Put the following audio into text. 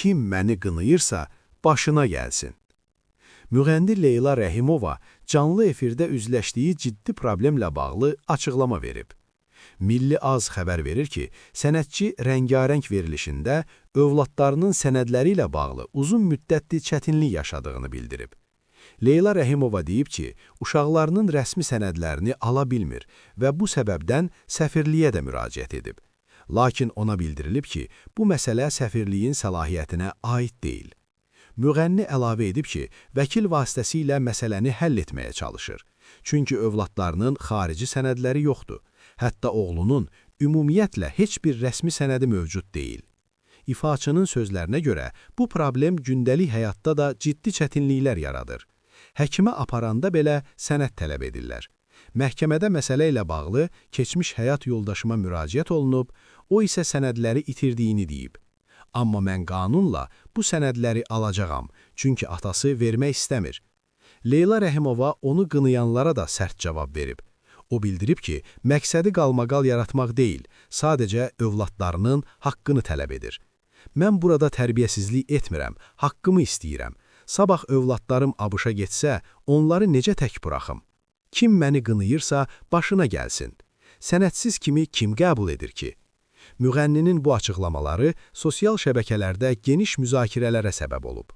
kim məni qınayırsa, başına gəlsin. Müğənni Leyla Rəhimova canlı efirdə üzləşdiyi ciddi problemlə bağlı açıqlama verib. Milli Az xəbər verir ki, sənətçi rəngarəng verilişində övladlarının sənədləri ilə bağlı uzun müddətli çətinlik yaşadığını bildirib. Leyla Rəhimova deyib ki, uşaqlarının rəsmi sənədlərini ala bilmir və bu səbəbdən səfirliyə də müraciət edib. Lakin ona bildirilib ki, bu məsələ səfirliyin səlahiyyətinə aid deyil. Müğənni əlavə edib ki, vəkil vasitəsilə məsələni həll etməyə çalışır. Çünki övladlarının xarici sənədləri yoxdur. Hətta oğlunun ümumiyyətlə heç bir rəsmi sənədi mövcud deyil. İfaçının sözlərinə görə, bu problem gündəlik həyatda da ciddi çətinliklər yaradır. Həkimə aparanda belə sənəd tələb edirlər. Məhkəmədə məsələ ilə bağlı keçmiş həyat yoldaşıma müraciət olunub, o isə sənədləri itirdiyini deyib. Amma mən qanunla bu sənədləri alacağam, çünki atası vermək istəmir. Leyla Rəhimova onu qınayanlara da sərt cavab verib. O bildirib ki, məqsədi qalmaqal yaratmaq deyil, sadəcə övladlarının haqqını tələb edir. Mən burada tərbiyəsizlik etmirəm, haqqımı istəyirəm. Sabah övladlarım ABŞ-a getsə, onları necə tək buraxım? Kim məni qınayırsa, başına gəlsin. Sənədsiz kimi kim qəbul edir ki? Müğənninin bu açıqlamaları sosial şəbəkələrdə geniş müzakirələrə səbəb olub.